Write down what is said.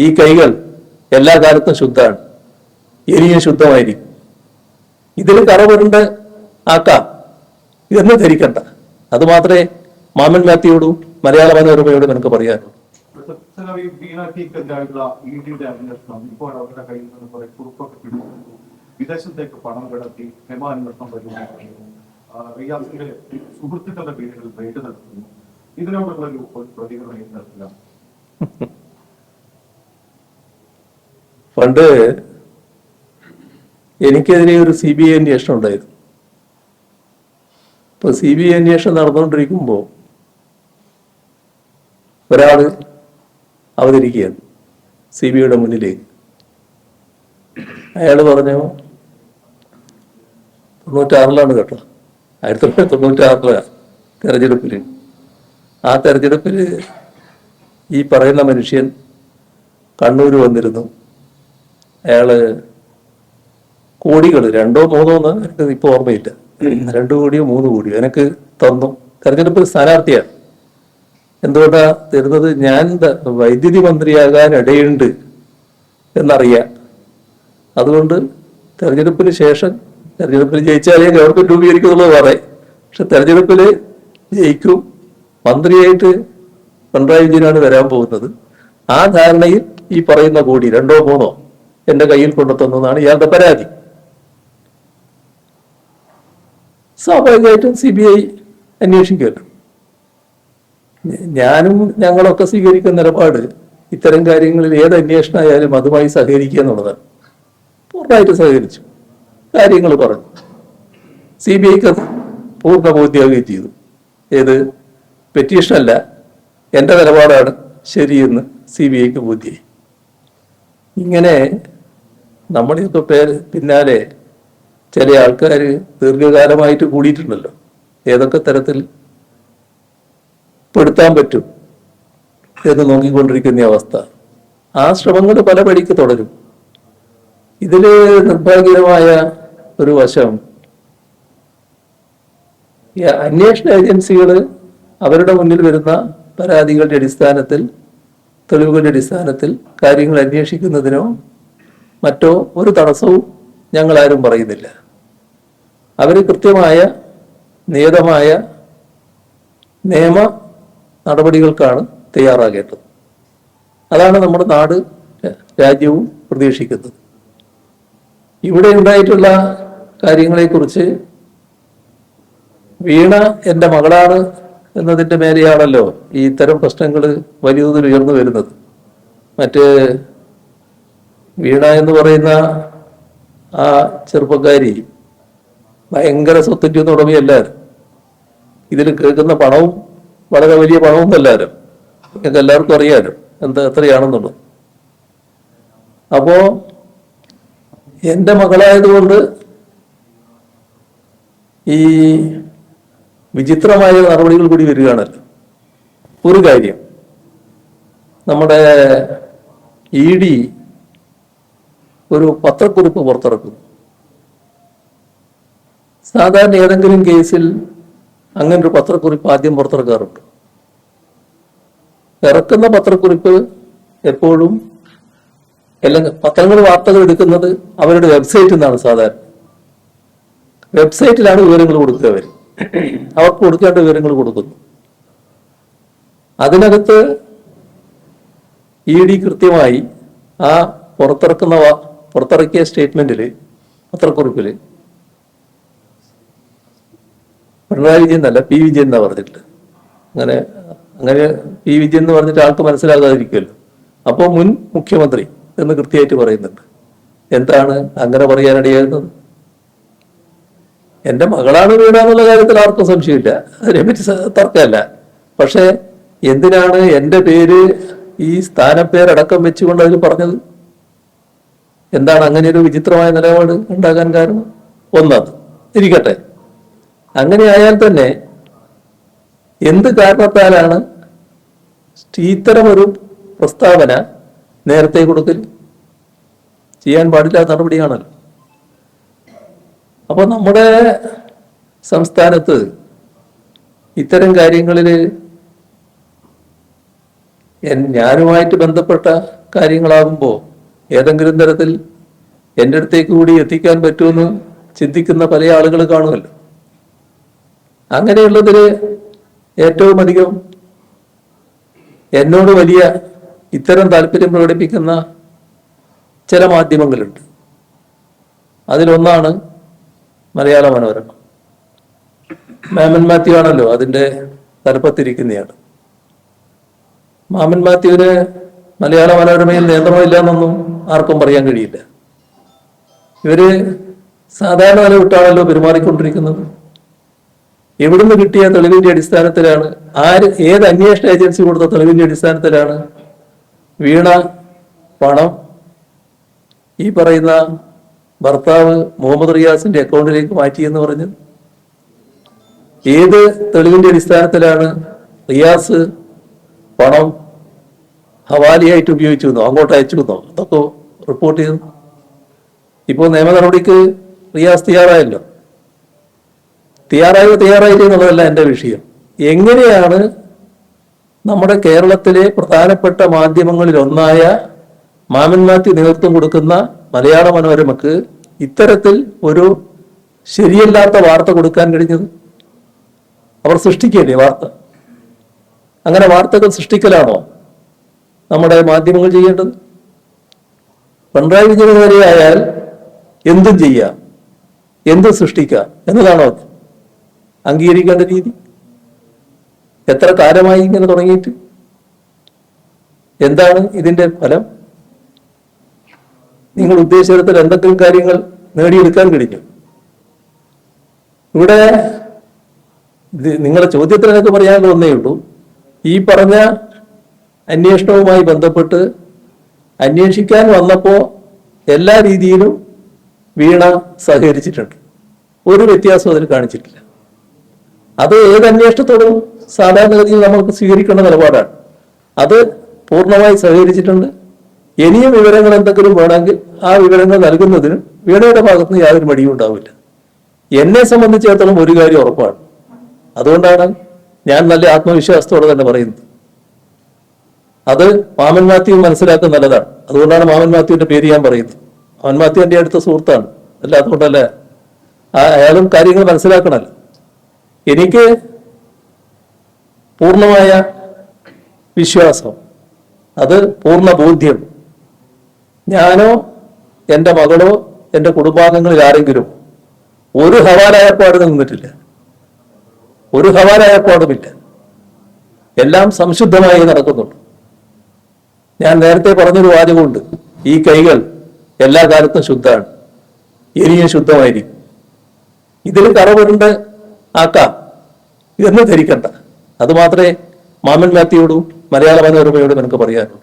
ഈ കൈകൾ എല്ലാ കാലത്തും ശുദ്ധമാണ്, ഇനിയും ശുദ്ധമായിരിക്കും. ഇതിൽ കറവുണ്ട് ആക്കാം എന്ന് ധരിക്കണ്ട. അത് മാത്രമേ മാമൻ മാത്യുയോടും മലയാള മനോരമയോടും എനിക്ക് പറയാനുള്ളൂ. വിദേശത്തേക്ക് പണം കടത്തി നിയമാന്വേഷണം പരിഗണിക്കുന്നു, റിയാസിന്റെ സുഹൃത്തുക്കളുടെ പേരുകളിൽ റെയ്ഡ് നടത്തുന്നു. ഇതിനോടുള്ള ഒരു പ്രതികരണം നടത്തില്ല. പണ്ട് എനിക്കെതിരെ ഒരു CBI അന്വേഷണം ഉണ്ടായിരുന്നു. ഇപ്പൊ CBI അന്വേഷണം നടന്നുകൊണ്ടിരിക്കുമ്പോൾ ഒരാള് അവതരിക്കുകയാണ് CBIയുടെ മുന്നിലേക്ക്. അയാൾ പറഞ്ഞു, 96 കേട്ടോ, 1996 തെരഞ്ഞെടുപ്പില്. ആ തെരഞ്ഞെടുപ്പിൽ ഈ പറയുന്ന മനുഷ്യൻ കണ്ണൂർ വന്നിരുന്നു. അയാള് കോടികൾ 2 or 3 എനിക്ക് ഇപ്പോൾ ഓർമ്മയില്ല, 2 കോടിയോ 3 കോടിയോ എനിക്ക് തന്നു. തെരഞ്ഞെടുപ്പിൽ സ്ഥാനാർത്ഥിയാണ്. എന്തുകൊണ്ടാ തരുന്നത്? ഞാൻ വൈദ്യുതി മന്ത്രിയാകാൻ ഇടയുണ്ട് എന്നറിയാം. അതുകൊണ്ട് തെരഞ്ഞെടുപ്പിന് ശേഷം, തെരഞ്ഞെടുപ്പിൽ ജയിച്ചാലേ ഗവൺമെന്റ് രൂപീകരിക്കുന്നുള്ളത് പറയും, പക്ഷെ തെരഞ്ഞെടുപ്പിൽ ജയിക്കും, മന്ത്രിയായിട്ട് പിണറായി വിജയനാണ് വരാൻ പോകുന്നത്. ആ ധാരണയിൽ ഈ പറയുന്ന കോടി 2 or 3 എന്റെ കയ്യിൽ കൊണ്ടുതന്നതാണ് ഇയാളുടെ പരാതി. സ്വാഭാവികമായിട്ടും CBI അന്വേഷിക്കുമല്ലോ. ഞാനും ഞങ്ങളൊക്കെ സ്വീകരിക്കുന്ന നിലപാട് ഇത്തരം കാര്യങ്ങളിൽ ഏത് അന്വേഷണമായാലും അതുമായി സഹകരിക്കുക എന്നുള്ളതാണ്. പൂർണ്ണമായിട്ട് സഹകരിച്ചു, കാര്യങ്ങൾ പറഞ്ഞു. CBIക്ക് അത് പൂർണ്ണ ബോധ്യമാവുകയും ചെയ്തു. ഏത് പെറ്റീഷനല്ല, എൻ്റെ നിലപാടാണ് ശരിയെന്ന് CBIക്ക് ബോധ്യമായി. ഇങ്ങനെ നമ്മുടെയൊക്കെ പിന്നാലെ ചില ആൾക്കാർ ദീർഘകാലമായിട്ട് കൂടിയിട്ടുണ്ടല്ലോ. ഏതൊക്കെ തരത്തിൽ പെടുത്താൻ പറ്റും എന്ന് നോക്കിക്കൊണ്ടിരിക്കുന്ന അവസ്ഥ. ആ ശ്രമങ്ങൾ പല വഴിക്ക് തുടരും. ഇതില് നിർഭാഗ്യകരമായ ഒരു വശം, അന്വേഷണ ഏജൻസികൾ അവരുടെ മുന്നിൽ വരുന്ന പരാതികളുടെ അടിസ്ഥാനത്തിൽ, തെളിവുകളുടെ അടിസ്ഥാനത്തിൽ കാര്യങ്ങൾ അന്വേഷിക്കുന്നതിനോ മറ്റോ ഒരു തടസ്സവും ഞങ്ങളാരും പറയുന്നില്ല. അവർ കൃത്യമായ നിയതമായ നിയമ നടപടികൾക്കാണ് തയ്യാറാകേണ്ടത്. അതാണ് നമ്മുടെ നാട്, രാജ്യവും പ്രതീക്ഷിക്കുന്നത്. ഇവിടെ ഉണ്ടായിട്ടുള്ള കാര്യങ്ങളെക്കുറിച്ച് വീണ എൻ്റെ മകളാണ് എന്നതിൻ്റെ മേലെയാണല്ലോ ഈ ഇത്തരം പ്രശ്നങ്ങൾ വലിയ തോതിൽ ഉയർന്നു വരുന്നത്. മറ്റ് വീണ എന്ന് പറയുന്ന ആ ചെറുപ്പക്കാരി ഭയങ്കര സ്വത്തിൻ്റെ ഉടമയല്ലാരും. ഇതിൽ കേൾക്കുന്ന പണവും വളരെ വലിയ പണവും അല്ലാരും. ഞങ്ങൾക്ക് എല്ലാവർക്കും അറിയാലോ എത്രയാണെന്നുള്ളത്. അപ്പോ എൻ്റെ മകളായതുകൊണ്ട് ഈ വിചിത്രമായ നടപടികൾ കൂടി വരികയാണല്ലോ. ഒരു കാര്യം, നമ്മുടെ ED ഒരു പത്രക്കുറിപ്പ് പുറത്തിറക്കുന്നു. സാധാരണ ഏതെങ്കിലും കേസിൽ അങ്ങനെ ഒരു പത്രക്കുറിപ്പ് ആദ്യം പുറത്തിറക്കാറുണ്ട്. ഇറക്കുന്ന പത്രക്കുറിപ്പ് എപ്പോഴും എല്ലാം പത്രങ്ങൾ വാർത്തകൾ എടുക്കുന്നത് അവരുടെ വെബ്സൈറ്റിൽ നിന്നാണ്. സാധാരണ വെബ്സൈറ്റിലാണ് വിവരങ്ങൾ കൊടുക്കുക. അവർക്ക് കൊടുക്കേണ്ട വിവരങ്ങൾ കൊടുക്കുന്നു. അതിനകത്ത് ED കൃത്യമായി ആ പുറത്തിറക്കിയ സ്റ്റേറ്റ്മെന്റില്, പത്രക്കുറിപ്പില് പിണറായി വിജയൻ എന്നല്ല P. വിജയൻ എന്നാ പറഞ്ഞിട്ട്, അങ്ങനെ P. വിജയൻ എന്ന് പറഞ്ഞിട്ട് ആൾക്ക് മനസ്സിലാകാതിരിക്കുമല്ലോ. അപ്പോൾ മുൻ മുഖ്യമന്ത്രി എന്ന് കൃത്യമായിട്ട് പറയുന്നുണ്ട്. എന്താണ് അങ്ങനെ പറയാനിടയാകുന്നത്? എൻ്റെ മകളാണ് വീണ എന്നുള്ള കാര്യത്തിൽ ആർക്കും സംശയമില്ല, അതിനെപ്പറ്റി തർക്കമല്ല. പക്ഷെ എന്തിനാണ് എൻ്റെ പേര് ഈ സ്ഥാനപ്പേരടക്കം വെച്ചുകൊണ്ട് അതിൽ പറഞ്ഞത്? എന്താണ് അങ്ങനെ ഒരു വിചിത്രമായ നിലപാട് ഉണ്ടാകാൻ കാരണം? ഒന്നത് ഇരിക്കട്ടെ, അങ്ങനെ ആയാൽ തന്നെ എന്ത് കാരണത്താലാണ് ഇത്തരമൊരു പ്രസ്താവന നേരത്തെ കൊടുക്കൽ? ചെയ്യാൻ പാടില്ലാത്ത നടപടിയാണല്ലോ. അപ്പൊ നമ്മുടെ സംസ്ഥാനത്ത് ഇത്തരം കാര്യങ്ങളിൽ ഞാനുമായിട്ട് ബന്ധപ്പെട്ട കാര്യങ്ങളാകുമ്പോൾ ഏതെങ്കിലും തരത്തിൽ എൻ്റെ അടുത്തേക്ക് കൂടി എത്തിക്കാൻ പറ്റുമെന്ന് ചിന്തിക്കുന്ന പല ആളുകൾ കാണുമല്ലോ. അങ്ങനെയുള്ളതിൽ ഏറ്റവും അധികം എന്നോട് വലിയ ഇത്തരം താല്പര്യം പ്രകടിപ്പിക്കുന്ന ചില മാധ്യമങ്ങളുണ്ട്. അതിലൊന്നാണ് മലയാള മനോരമ. മാമൻ മാത്യു ആണല്ലോ അതിൻ്റെ തലപ്പത്തിരിക്കുന്നയാൾ. മാമൻ മാത്യുവിന് മലയാള മനോരമയിൽ നിയന്ത്രണമില്ല എന്നൊന്നും ആർക്കും പറയാൻ കഴിയില്ല. ഇവര് സാധാരണ നില വിട്ടാണല്ലോ പെരുമാറിക്കൊണ്ടിരിക്കുന്നത്. എവിടുന്ന് കിട്ടിയ തെളിവിന്റെ അടിസ്ഥാനത്തിലാണ്, ഏത് അന്വേഷണ ഏജൻസി കൊടുത്ത തെളിവിന്റെ അടിസ്ഥാനത്തിലാണ് വീണ പണം ഈ പറയുന്ന ഭർത്താവ് മുഹമ്മദ് റിയാസിന്റെ അക്കൗണ്ടിലേക്ക് മാറ്റിയെന്ന് പറഞ്ഞത്? ഏത് തെളിവിന്റെ അടിസ്ഥാനത്തിലാണ് റിയാസ് പണം ഹവാലിയായിട്ട് ഉപയോഗിച്ചു എന്നോ അങ്ങോട്ട് അയച്ചു എന്നോ അതൊക്കെ റിപ്പോർട്ട് ചെയ്തു? ഇപ്പോൾ നിയമ നടപടിക്ക് റിയാസ് തയ്യാറായല്ലോ. തയ്യാറായില്ല എന്നുള്ളതല്ല എൻ്റെ വിഷയം. എങ്ങനെയാണ് നമ്മുടെ കേരളത്തിലെ പ്രധാനപ്പെട്ട മാധ്യമങ്ങളിൽ ഒന്നായ മാമൻ മാത്യു നേതൃത്വം കൊടുക്കുന്ന മലയാള മനോരമക്ക് ഇത്തരത്തിൽ ഒരു ശരിയല്ലാത്ത വാർത്ത കൊടുക്കാൻ കഴിഞ്ഞത്? അവർ സൃഷ്ടിക്കല്ലേ വാർത്ത? അങ്ങനെ വാർത്തകൾ സൃഷ്ടിക്കലാണോ നമ്മുടെ മാധ്യമങ്ങൾ ചെയ്യേണ്ടത്? പിണറായി വിജയന് നേരെയായാൽ എന്തും ചെയ്യാം, എന്തും സൃഷ്ടിക്കാം എന്നതാണോ അംഗീകരിക്കേണ്ട രീതി? എത്ര കാലമായി ഇങ്ങനെ തുടങ്ങിയിട്ട്? എന്താണ് ഇതിന്റെ ഫലം? നിങ്ങൾ ഉദ്ദേശിച്ച തരത്തിൽ എന്തെങ്കിലും കാര്യങ്ങൾ നേടിയെടുക്കാൻ കഴിഞ്ഞു? ഇവിടെ നിങ്ങളുടെ ചോദ്യത്തിന് എനിക്ക് പറയാനുള്ള ഒന്നേ ഉള്ളൂ. ഈ പറഞ്ഞ അന്വേഷണവുമായി ബന്ധപ്പെട്ട് അന്വേഷിക്കാൻ വന്നപ്പോൾ എല്ലാ രീതിയിലും വീണ സഹകരിച്ചിട്ടുണ്ട്. ഒരു വ്യത്യാസവും അതിൽ കാണിച്ചിട്ടില്ല. അത് ഏത് അന്വേഷണത്തോടും സാധാരണഗതിയിൽ നമുക്ക് സ്വീകരിക്കേണ്ട നിലപാടാണ്. അത് പൂർണ്ണമായി സഹകരിച്ചിട്ടുണ്ട്. ഇനിയും വിവരങ്ങൾ എന്തെങ്കിലും വേണമെങ്കിൽ ആ വിവരങ്ങൾ നൽകുന്നതിനും വീണയുടെ ഭാഗത്ത് നിന്ന് യാതൊരു മടിയും ഉണ്ടാവില്ല. എന്നെ സംബന്ധിച്ചിടത്തോളം ഒരു കാര്യം ഉറപ്പാണ്. അതുകൊണ്ടാണ് ഞാൻ നല്ല ആത്മവിശ്വാസത്തോടെ തന്നെ പറയുന്നത്. അത് മാമൻ മാത്യു മനസ്സിലാക്കുന്ന നല്ലതാണ്. അതുകൊണ്ടാണ് മാമൻ മാത്യുവിന്റെ പേര് ഞാൻ പറയുന്നത്. മാമൻ മാത്യു എൻ്റെ അടുത്ത സുഹൃത്താണ്. അല്ല അതുകൊണ്ടല്ല, അയാളും കാര്യങ്ങൾ മനസ്സിലാക്കണമല്ലോ. എനിക്ക് പൂർണ്ണമായ വിശ്വാസം, അത് പൂർണ്ണ ബോധ്യം, ഞാനോ എൻ്റെ മകളോ എൻ്റെ കുടുംബാംഗങ്ങളിൽ ആരെങ്കിലും ഒരു ഹവാല ഏർപ്പാടിന് നിന്നിട്ടില്ല. ഒരു ഹവാല ഏർപ്പാടുമില്ല. എല്ലാം സംശുദ്ധമായി നടക്കുന്നുണ്ട്. ഞാൻ നേരത്തെ പറഞ്ഞൊരു വാചകമുണ്ട്, ഈ കൈകൾ എല്ലാ കാലത്തും ശുദ്ധമാണ്, ഇനിയും ശുദ്ധമായിരിക്കും. ഇതിൽ കറവുണ്ട് ആക്കാം എന്ന് ധരിക്കണ്ട. അത് മാത്രമേ മാമൻ മാത്യുയോടും മലയാള മനോരമയോടും എനിക്ക് പറയാനുള്ളൂ.